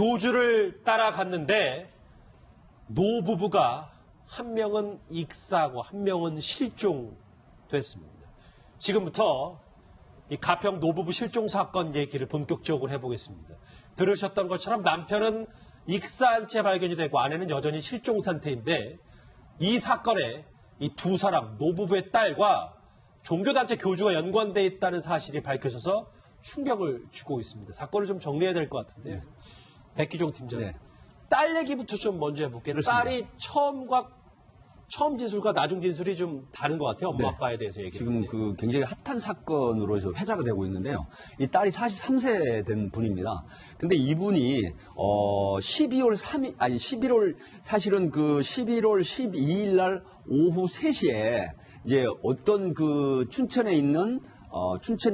교주를 따라갔는데 노부부가 한 명은 익사하고 한 명은 실종됐습니다. 지금부터 이 가평 노부부 실종 사건 얘기를 본격적으로 해보겠습니다. 들으셨던 것처럼 남편은 익사한 채 발견이 되고 아내는 여전히 실종 상태인데 이 사건에 이 두 사람 노부부의 딸과 종교단체 교주가 연관돼 있다는 사실이 밝혀져서 충격을 주고 있습니다. 사건을 좀 정리해야 될 것 같은데요. 네. 백기종 팀장님. 네. 딸 얘기부터 좀 먼저 해볼게요. 그렇습니다. 딸이 처음 진술과 나중 진술이 좀 다른 것 같아요. 엄마 아빠에 대해서 얘기를. 지금 그 굉장히 핫한 사건으로 회자가 되고 있는데요. 이 딸이 43세 된 분입니다. 근데 이분이 11월 12일 날 오후 3시에 이제 어떤 그 춘천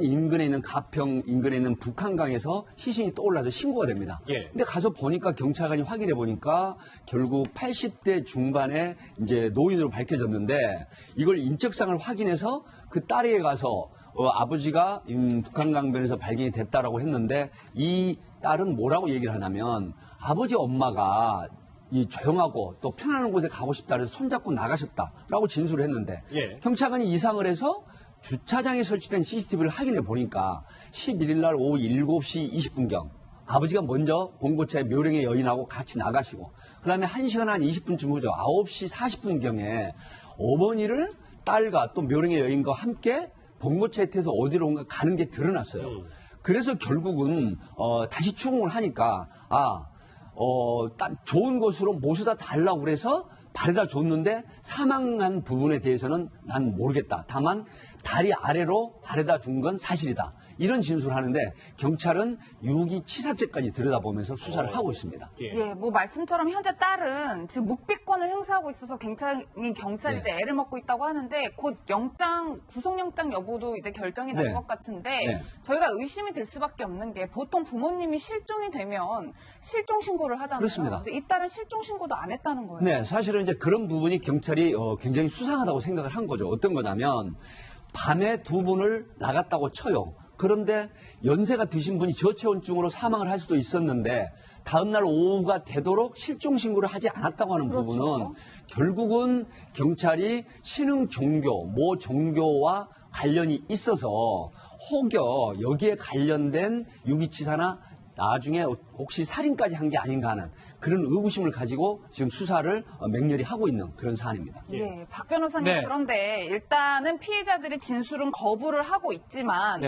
인근에 있는 가평 인근에 있는 북한강에서 시신이 떠올라서 신고가 됩니다. 예. 근데 가서 보니까 경찰관이 확인해 보니까 결국 80대 중반의 이제 노인으로 밝혀졌는데 이걸 인적상을 확인해서 그 딸에게 가서 아버지가 북한강변에서 발견이 됐다라고 했는데 이 딸은 뭐라고 얘기를 하냐면 아버지 엄마가 이 조용하고 또 편안한 곳에 가고 싶다 그래서 손잡고 나가셨다라고 진술을 했는데 예. 경찰관이 이상을 해서 주차장에 설치된 CCTV를 확인해 보니까 11일 날 오후 7시 20분경 아버지가 먼저 봉고차에 묘령의 여인하고 같이 나가시고 그다음에 1시간 한 20분쯤 후죠. 9시 40분경에 어머니를 딸과 또 묘령의 여인과 함께 봉고차에 태워서 어디론가 가는 게 드러났어요. 그래서 결국은 다시 추궁을 하니까 좋은 것으로 모셔다 달라고 그래서 바래다 줬는데 사망한 부분에 대해서는 난 모르겠다. 다만 다리 아래로 바래다 준 건 사실이다. 이런 진술을 하는데 경찰은 유기치사죄까지 들여다보면서 수사를 하고 있습니다. 예, 뭐 말씀처럼 현재 딸은 지금 묵비권을 행사하고 있어서 경찰이 이제 애를 먹고 있다고 하는데 곧 구속영장 여부도 이제 결정이 날 것 같은데 저희가 의심이 들 수밖에 없는 게 보통 부모님이 실종이 되면 실종 신고를 하잖아요. 그렇습니다. 근데 이 딸은 실종 신고도 안 했다는 거예요. 네, 사실은 이제 그런 부분이 경찰이 굉장히 수상하다고 생각을 한 거죠. 어떤 거냐면 밤에 두 분을 나갔다고 쳐요. 그런데 연세가 드신 분이 저체온증으로 사망을 할 수도 있었는데 다음날 오후가 되도록 실종 신고를 하지 않았다고 하는 부분은 결국은 경찰이 신흥 종교, 모 종교와 관련이 있어서 혹여 여기에 관련된 유기치사나 나중에 혹시 살인까지 한 게 아닌가 하는 그런 의구심을 가지고 지금 수사를 맹렬히 하고 있는 그런 사안입니다. 예, 박 변호사님 그런데 일단은 피해자들이 진술은 거부를 하고 있지만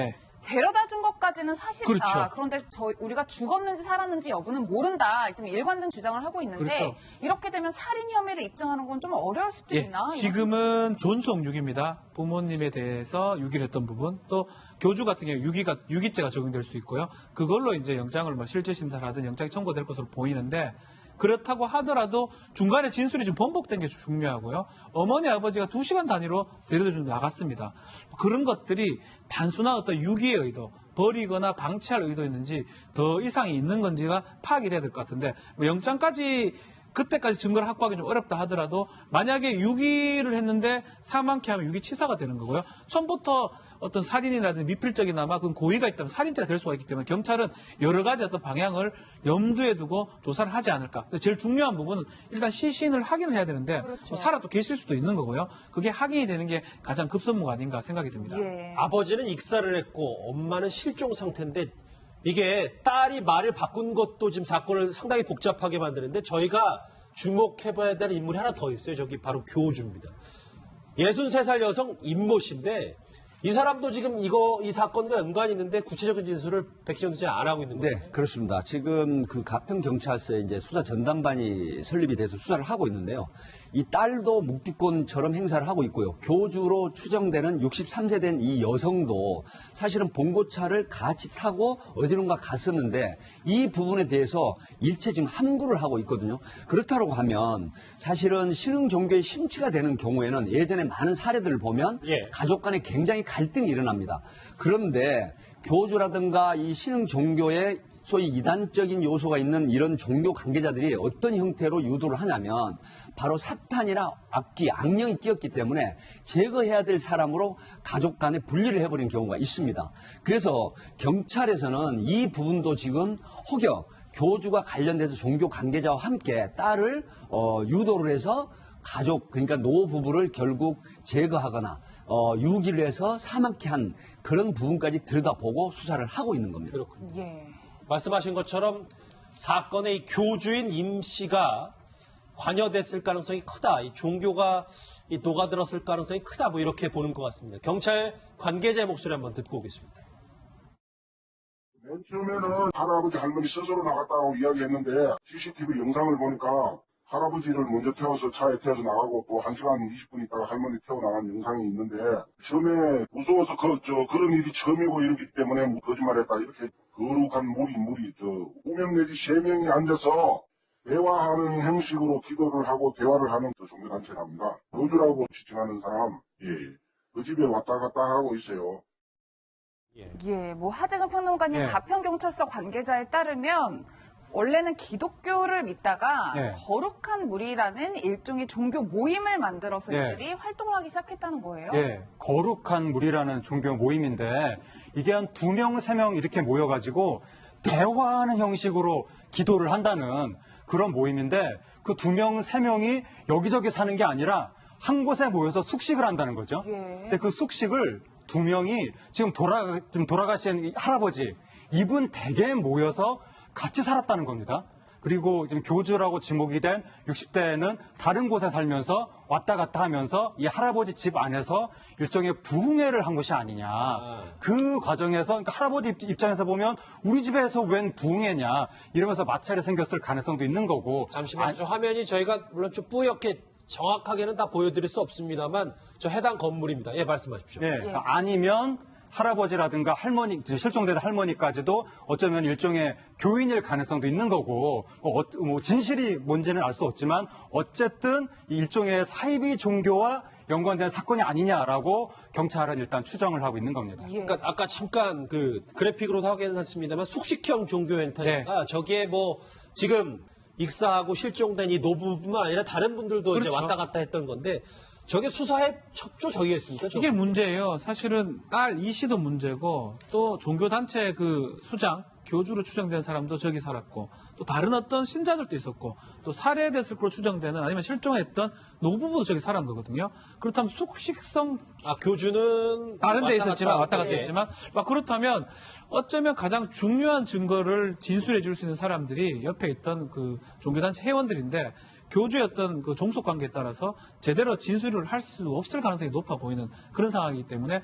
데려다 준 것까지는 사실이다. 그렇죠. 그런데 우리가 죽었는지 살았는지 여부는 모른다. 지금 일관된 주장을 하고 있는데 이렇게 되면 살인 혐의를 입증하는 건 좀 어려울 수도 있나? 지금은 존속 유기입니다. 부모님에 대해서 유기를 했던 부분, 또 교주 같은 경우 유기죄가 적용될 수 있고요. 그걸로 이제 영장을 실질 심사를 하든 영장이 청구될 것으로 보이는데 그렇다고 하더라도 중간에 진술이 좀 번복된 게 중요하고요. 어머니, 아버지가 2시간 단위로 데려다 주고 나갔습니다. 그런 것들이 단순한 어떤 유기의 의도, 버리거나 방치할 의도였는지 더 이상이 있는 건지가 파악이 돼야 될 것 같은데 영장까지 그때까지 증거를 확보하기 좀 어렵다 하더라도 만약에 유기를 했는데 사망케 하면 유기치사가 되는 거고요. 처음부터 어떤 살인이라든지 미필적이나마 그건 고의가 있다면 살인죄가 될 수가 있기 때문에 경찰은 여러 가지 어떤 방향을 염두에 두고 조사를 하지 않을까. 제일 중요한 부분은 일단 시신을 확인을 해야 되는데 살아 또 계실 수도 있는 거고요. 그게 확인이 되는 게 가장 급선무가 아닌가 생각이 듭니다. 아버지는 익사를 했고 엄마는 실종 상태인데 이게 딸이 말을 바꾼 것도 지금 사건을 상당히 복잡하게 만드는데 저희가 주목해봐야 되는 인물이 하나 더 있어요. 저기 바로 교주입니다. 63살 여성 임모 씨인데 이 사람도 지금 이 사건과 연관이 있는데 구체적인 진술을 백지영 기자 안 하고 있는 거죠? 네, 그렇습니다. 지금 그 가평경찰서에 이제 수사 전담반이 설립이 돼서 수사를 하고 있는데요. 이 딸도 묵비권처럼 행사를 하고 있고요. 교주로 추정되는 63세 된 이 여성도 사실은 봉고차를 같이 타고 어디론가 갔었는데 이 부분에 대해서 일체 지금 함구를 하고 있거든요. 그렇다고 하면 사실은 신흥 종교의 심취가 되는 경우에는 예전에 많은 사례들을 보면 가족 간에 굉장히 갈등이 일어납니다. 그런데 교주라든가 이 신흥 종교의 소위 이단적인 요소가 있는 이런 종교 관계자들이 어떤 형태로 유도를 하냐면 바로 사탄이나 악기, 악령이 끼었기 때문에 제거해야 될 사람으로 가족 간에 분리를 해버린 경우가 있습니다. 그래서 경찰에서는 이 부분도 지금 혹여 교주가 관련돼서 종교 관계자와 함께 딸을 유도를 해서 가족, 그러니까 노 부부를 결국 제거하거나 유기를 해서 사망케 한 그런 부분까지 들여다보고 수사를 하고 있는 겁니다. 그렇군요. 예. 말씀하신 것처럼 사건의 이 교주인 임 씨가 관여됐을 가능성이 크다. 이 종교가 녹아들었을 가능성이 크다. 뭐 이렇게 보는 것 같습니다. 경찰 관계자의 목소리 한번 듣고 오겠습니다. 맨 처음에는 할아버지 할머니 스스로 나갔다고 이야기했는데 CCTV 영상을 보니까 할아버지를 먼저 태워서 차에 태워서 나가고 또 1시간 20분 있다가 할머니 태워 나간 영상이 있는데 처음에 무서워서 그런 일이 처음이고 이러기 때문에 거짓말했다 이렇게 거룩한 무리 우명 내지 3명이 앉아서 대화하는 형식으로 기도를 하고 대화를 하는 종교단체랍니다. 교주라고 지칭하는 사람 그 집에 왔다 갔다 하고 있어요. 예, 뭐 하재근 평론가님 예. 가평경찰서 관계자에 따르면 원래는 기독교를 믿다가 예. 거룩한 무리라는 일종의 종교 모임을 만들어서 예. 이들이 활동을 하기 시작했다는 거예요. 예, 거룩한 무리라는 종교 모임인데 이게 한 2명, 3명 이렇게 모여가지고 대화하는 형식으로 기도를 한다는 그런 모임인데 그 2명, 3명이 여기저기 사는 게 아니라 한 곳에 모여서 숙식을 한다는 거죠. 예. 근데 그 숙식을 2명이 지금 돌아가신 할아버지 이분 댁에 모여서 같이 살았다는 겁니다. 그리고 지금 교주라고 지목이 된 60대는 다른 곳에 살면서 왔다 갔다 하면서 이 할아버지 집 안에서 일종의 부흥회를 한 것이 아니냐. 그 과정에서 그러니까 할아버지 입장에서 보면 우리 집에서 웬 부흥회냐 이러면서 마찰이 생겼을 가능성도 있는 거고. 잠시만요. 저 화면이 저희가 물론 좀 뿌옇게 정확하게는 다 보여드릴 수 없습니다만 저 해당 건물입니다. 예, 말씀하십시오. 예, 그러니까 아니면 할아버지라든가 할머니, 실종된 할머니까지도 어쩌면 일종의 교인일 가능성도 있는 거고, 뭐 진실이 뭔지는 알 수 없지만, 어쨌든 일종의 사이비 종교와 연관된 사건이 아니냐라고 경찰은 일단 추정을 하고 있는 겁니다. 예. 그러니까 아까 잠깐 그 그래픽으로도 확인했습니다만 숙식형 종교 행태니까 저기에 뭐 지금 익사하고 실종된 이 노부뿐만 아니라 다른 분들도 이제 그렇죠. 왔다 갔다 했던 건데 저게 수사에 척조 적이겠습니까? 이게 문제예요. 사실은 딸 이 씨도 문제고 또 종교단체 그 수장, 교주로 추정된 사람도 저기 살았고 또 다른 어떤 신자들도 있었고 또 살해됐을 걸로 추정되는 아니면 실종했던 노부부도 저기 살았는 거거든요. 그렇다면 숙식성 교주는 다른 데 왔다 있었지만 갔다 왔다 갔다 예. 했지만 막 그렇다면 어쩌면 가장 중요한 증거를 진술해 줄 수 있는 사람들이 옆에 있던 그 종교단체 회원들인데 교주였던 그 종속 관계에 따라서 제대로 진술을 할 수 없을 가능성이 높아 보이는 그런 상황이기 때문에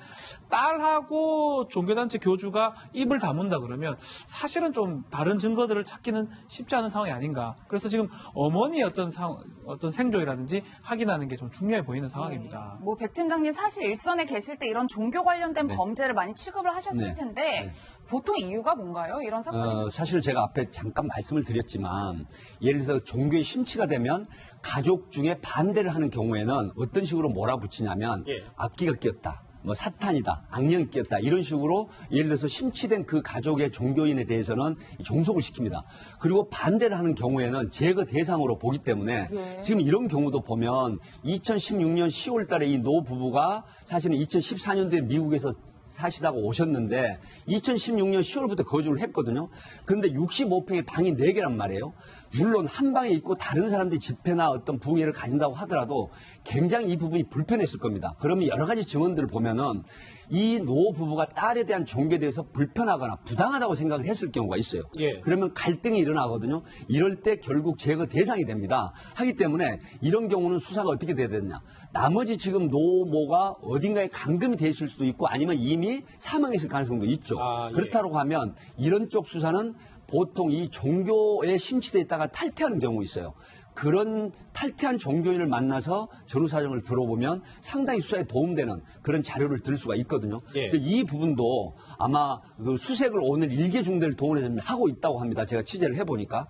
딸하고 종교단체 교주가 입을 다문다 그러면 사실은 좀 다른 증거들을 찾기는 쉽지 않은 상황이 아닌가. 그래서 지금 어머니의 어떤 생존이라든지 확인하는 게 좀 중요해 보이는 상황입니다. 뭐 백 팀장님 사실 일선에 계실 때 이런 종교 관련된 네. 범죄를 많이 취급을 하셨을 네. 텐데 네. 보통 이유가 뭔가요? 이런 사건이 사실 제가 앞에 잠깐 말씀을 드렸지만 예를 들어서 종교에 심취가 되면 가족 중에 반대를 하는 경우에는 어떤 식으로 몰아붙이냐면 예. 악기가 끼었다. 뭐 사탄이다, 악령이 끼었다 이런 식으로 예를 들어서 심취된 그 가족의 종교인에 대해서는 종속을 시킵니다. 그리고 반대를 하는 경우에는 제거 대상으로 보기 때문에 예. 지금 이런 경우도 보면 2016년 10월 달에 이 노 부부가 사실은 2014년도에 미국에서 사시다가 오셨는데 2016년 10월부터 거주를 했거든요. 그런데 65평의 방이 4개란 말이에요. 물론 한 방에 있고 다른 사람들이 집회나 어떤 부흥회를 가진다고 하더라도 굉장히 이 부분이 불편했을 겁니다. 그러면 여러 가지 증언들을 보면은 이 노 부부가 딸에 대한 종교에 대해서 불편하거나 부당하다고 생각을 했을 경우가 있어요. 예. 그러면 갈등이 일어나거든요. 이럴 때 결국 제거 대상이 됩니다. 하기 때문에 이런 경우는 수사가 어떻게 돼야 되느냐. 나머지 지금 노모가 어딘가에 감금이 돼 있을 수도 있고 아니면 이미 사망했을 가능성도 있죠. 아, 예. 그렇다고 하면 이런 쪽 수사는 보통 이 종교에 심취돼 있다가 탈퇴하는 경우 있어요. 그런 탈퇴한 종교인을 만나서 전후 사정을 들어보면 상당히 수사에 도움되는 그런 자료를 들 수가 있거든요. 예. 그래서 이 부분도 아마 그 수색을 오늘 일개 중대를 동원해서 하고 있다고 합니다. 제가 취재를 해보니까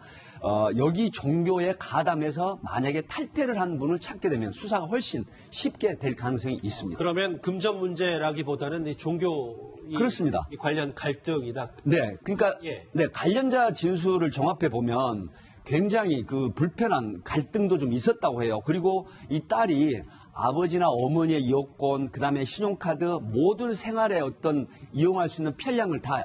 여기 종교에 가담해서 만약에 탈퇴를 한 분을 찾게 되면 수사가 훨씬 쉽게 될 가능성이 있습니다. 그러면 금전 문제라기보다는 이 종교 그렇습니다. 이 관련 갈등이다. 네, 그러니까 예. 네, 관련자 진술을 종합해 보면 굉장히 그 불편한 갈등도 좀 있었다고 해요. 그리고 이 딸이 아버지나 어머니의 여권, 그다음에 신용카드 모든 생활에 어떤 이용할 수 있는 편량을 다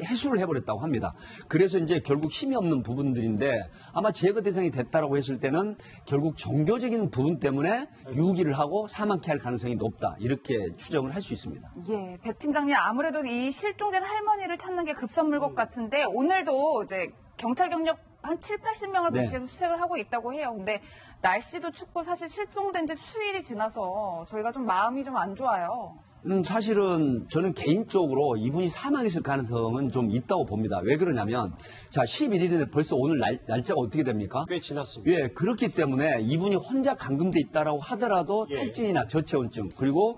해수를 해버렸다고 합니다. 그래서 이제 결국 힘이 없는 부분들인데 아마 제거 대상이 됐다라고 했을 때는 결국 종교적인 부분 때문에 유기를 하고 사망케 할 가능성이 높다. 이렇게 추정을 할 수 있습니다. 예, 백 팀장님 아무래도 이 실종된 할머니를 찾는 게 급선물 것 같은데 오늘도 이제 경찰 경력 한 7, 80명을 네. 배치해서 수색을 하고 있다고 해요. 근데 날씨도 춥고 사실 실종된 지 수일이 지나서 저희가 좀 마음이 좀 안 좋아요. 사실은 저는 개인적으로 이분이 사망했을 가능성은 좀 있다고 봅니다. 왜 그러냐면, 자, 11일인데 벌써 오늘 날짜가 어떻게 됩니까? 꽤 지났습니다. 예, 그렇기 때문에 이분이 혼자 감금돼 있다라고 하더라도 예. 탈진이나 저체온증, 그리고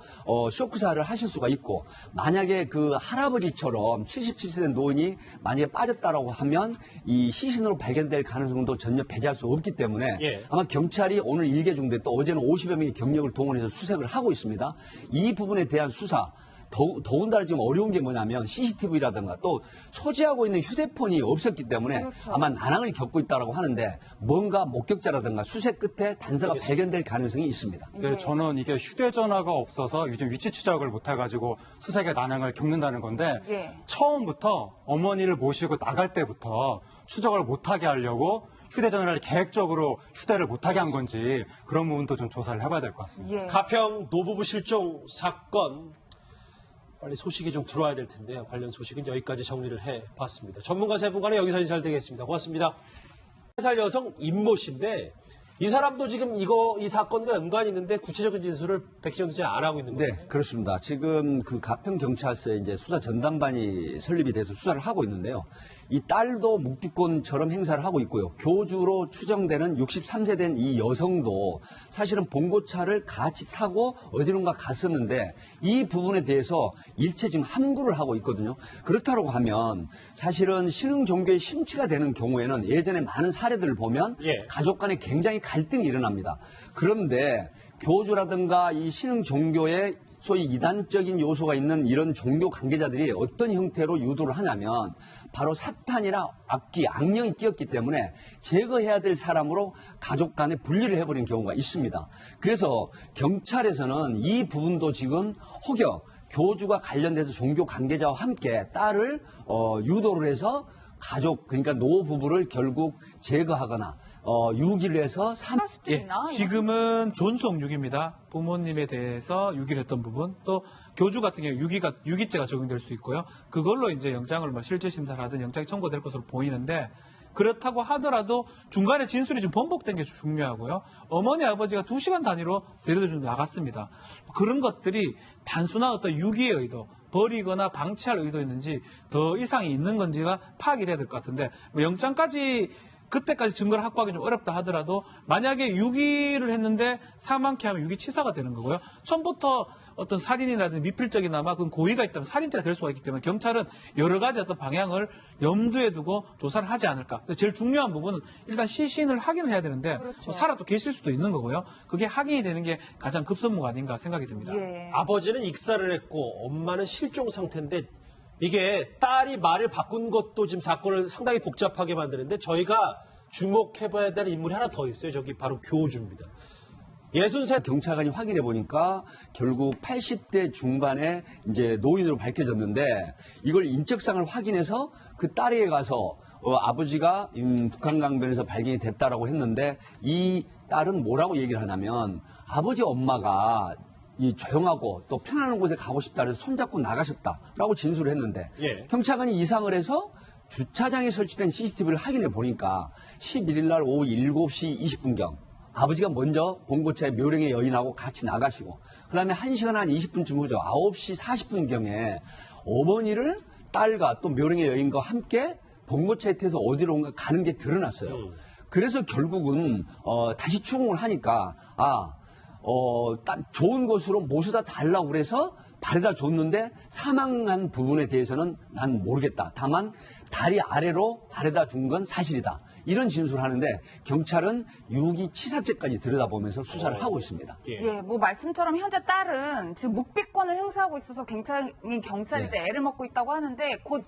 쇼크사를 하실 수가 있고, 만약에 그 할아버지처럼 77세 된 노인이 만약에 빠졌다라고 하면 이 시신으로 발견될 가능성도 전혀 배제할 수 없기 때문에 예. 아마 경찰이 오늘 일개 중대 또 어제는 50여 명의 경력을 동원해서 수색을 하고 있습니다. 이 부분에 대한 수사, 더군다나 지금 어려운 게 뭐냐면 CCTV라든가 또 소지하고 있는 휴대폰이 없었기 때문에 그렇죠. 아마 난항을 겪고 있다고 하는데 뭔가 목격자라든가 수색 끝에 단서가 발견될 가능성이 있습니다. 네, 저는 이게 휴대전화가 없어서 요즘 위치 추적을 못해가지고 수색의 난항을 겪는다는 건데 예. 처음부터 어머니를 모시고 나갈 때부터 추적을 못하게 하려고 휴대전화를 계획적으로 휴대를 못하게 한 건지 그런 부분도 좀 조사를 해봐야 될 것 같습니다. 예. 가평 노부부 실종 사건 빨리 소식이 좀 들어와야 될 텐데요. 관련 소식은 여기까지 정리를 해봤습니다. 전문가 세 분과는 여기서 인사드리겠습니다. 고맙습니다. 4살 여성 임모 씨인데 이 사람도 지금 이 사건과 연관이 있는데 구체적인 진술을 백지영 기자 안 하고 있는 거죠? 네, 그렇습니다. 지금 그 가평경찰서에 이제 수사 전담반이 설립이 돼서 수사를 하고 있는데요. 이 딸도 묵비권처럼 행사를 하고 있고요. 교주로 추정되는 63세 된 이 여성도 사실은 봉고차를 같이 타고 어디론가 갔었는데 이 부분에 대해서 일체 지금 함구를 하고 있거든요. 그렇다고 하면 사실은 신흥 종교의 심취가 되는 경우에는 예전에 많은 사례들을 보면 예. 가족 간에 굉장히 갈등이 일어납니다. 그런데 교주라든가 이 신흥 종교의 소위 이단적인 요소가 있는 이런 종교 관계자들이 어떤 형태로 유도를 하냐면 바로 사탄이나 악기, 악령이 끼었기 때문에 제거해야 될 사람으로 가족 간에 분리를 해버리는 경우가 있습니다. 그래서 경찰에서는 이 부분도 지금 혹여 교주가 관련돼서 종교 관계자와 함께 딸을 유도를 해서 가족, 그러니까 노부부를 결국 제거하거나 유기를 해서 할 수도 예, 있나? 지금은 존속 유기입니다. 부모님에 대해서 유기를 했던 부분, 또 교주 같은 경우 유기죄가 적용될 수 있고요. 그걸로 이제 영장을 실질 심사를 하든 영장이 청구될 것으로 보이는데 그렇다고 하더라도 중간에 진술이 좀 번복된 게 중요하고요. 어머니 아버지가 2시간 단위로 데려다 좀 나갔습니다. 그런 것들이 단순한 어떤 유기의 의도, 버리거나 방치할 의도였는지 더 이상이 있는 건지가 파악이 돼야 될 것 같은데 뭐 영장까지 그때까지 증거를 확보하기 좀 어렵다 하더라도 만약에 유기를 했는데 사망케 하면 유기치사가 되는 거고요. 처음부터 어떤 살인이라든지 미필적이나마 그건 고의가 있다면 살인죄가 될 수가 있기 때문에 경찰은 여러 가지 어떤 방향을 염두에 두고 조사를 하지 않을까. 제일 중요한 부분은 일단 시신을 확인을 해야 되는데 그렇죠. 뭐 살아 또 계실 수도 있는 거고요. 그게 확인이 되는 게 가장 급선무가 아닌가 생각이 듭니다. 예. 아버지는 익사를 했고 엄마는 실종 상태인데 이게 딸이 말을 바꾼 것도 지금 사건을 상당히 복잡하게 만드는데 저희가 주목해봐야 될 인물이 하나 더 있어요. 저기 바로 교주입니다. 60세 경찰관이 확인해 보니까 결국 80대 중반의 이제 노인으로 밝혀졌는데 이걸 인적상을 확인해서 그 딸에게 가서 아버지가 북한 강변에서 발견이 됐다라고 했는데 이 딸은 뭐라고 얘기를 하냐면 아버지 엄마가 이 조용하고 또 편안한 곳에 가고 싶다 그래서 손잡고 나가셨다라고 진술을 했는데 예. 경찰관이 이상을 해서 주차장에 설치된 CCTV를 확인해 보니까 11일 날 오후 7시 20분경 아버지가 먼저 봉고차에 묘령의 여인하고 같이 나가시고 그다음에 1시간 한 20분쯤 후죠. 9시 40분경에 어머니를 딸과 또 묘령의 여인과 함께 봉고차에 태워서 어디론가 가는 게 드러났어요. 그래서 결국은 다시 추궁을 하니까 좋은 것으로 모셔다 달라고 그래서 바래다 줬는데 사망한 부분에 대해서는 난 모르겠다. 다만 다리 아래로 바래다 준 건 사실이다. 이런 진술을 하는데 경찰은 유기치사죄까지 들여다보면서 수사를 하고 있습니다. 예, 뭐 말씀처럼 현재 딸은 지금 묵비권을 행사하고 있어서 경찰이 네. 이제 애를 먹고 있다고 하는데 곧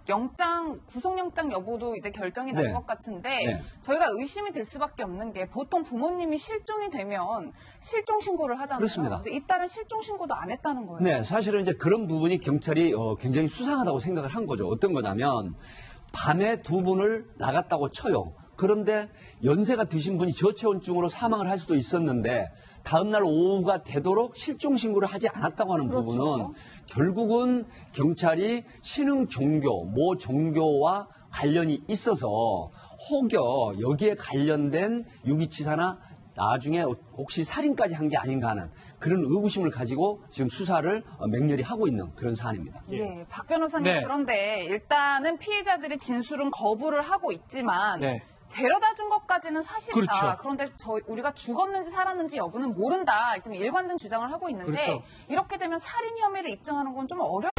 구속영장 여부도 이제 결정이 날 네. 것 같은데 네. 저희가 의심이 들 수밖에 없는 게 보통 부모님이 실종이 되면 실종 신고를 하잖아요. 그렇습니다. 근데 이 딸은 실종 신고도 안 했다는 거예요. 네, 사실은 이제 그런 부분이 경찰이 굉장히 수상하다고 생각을 한 거죠. 어떤 거냐면 밤에 두 분을 나갔다고 쳐요. 그런데 연세가 드신 분이 저체온증으로 사망을 할 수도 있었는데 다음날 오후가 되도록 실종 신고를 하지 않았다고 하는 그렇죠. 부분은 결국은 경찰이 신흥 종교, 모 종교와 관련이 있어서 혹여 여기에 관련된 유기치사나 나중에 혹시 살인까지 한 게 아닌가 하는 그런 의구심을 가지고 지금 수사를 맹렬히 하고 있는 그런 사안입니다. 예, 박 변호사님 네. 그런데 일단은 피해자들이 진술은 거부를 하고 있지만 네. 데려다 준 것까지는 사실이다. 그렇죠. 그런데 우리가 죽었는지 살았는지 여부는 모른다. 지금 일관된 주장을 하고 있는데 그렇죠. 이렇게 되면 살인 혐의를 입증하는 건 좀 어렵.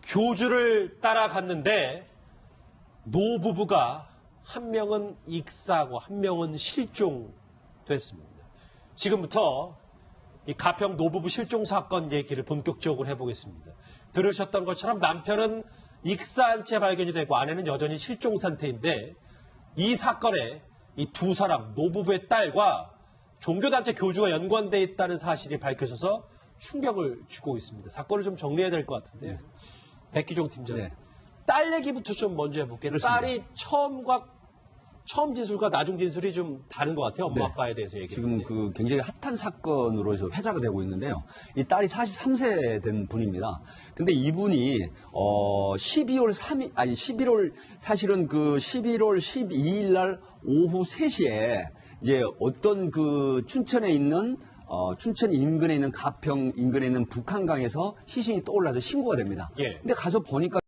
교주를 따라갔는데 노부부가 한 명은 익사하고 한 명은 실종됐습니다. 지금부터 이 가평 노부부 실종 사건 얘기를 본격적으로 해보겠습니다. 들으셨던 것처럼 남편은 익사한 채 발견이 되고 아내는 여전히 실종 상태인데 이 사건에 이 두 사람 노부부의 딸과 종교단체 교주가 연관돼 있다는 사실이 밝혀져서 충격을 주고 있습니다. 사건을 좀 정리해야 될 것 같은데 백기종 팀장, 네. 딸 얘기부터 좀 먼저 해볼게요. 그렇습니다. 딸이 처음 진술과 나중 진술이 좀 다른 것 같아요. 엄마 네. 아빠에 대해서 얘기를. 지금 그 굉장히 핫한 사건으로 해서 회자가 되고 있는데요. 이 딸이 43세 된 분입니다. 근데 이분이 11월 사실은 그 11월 12일 날 오후 3시에 이제 어떤 그 춘천 인근에 있는 가평 인근에 있는 북한강에서 시신이 떠올라서 신고가 됩니다. 예. 근데 가서 보니까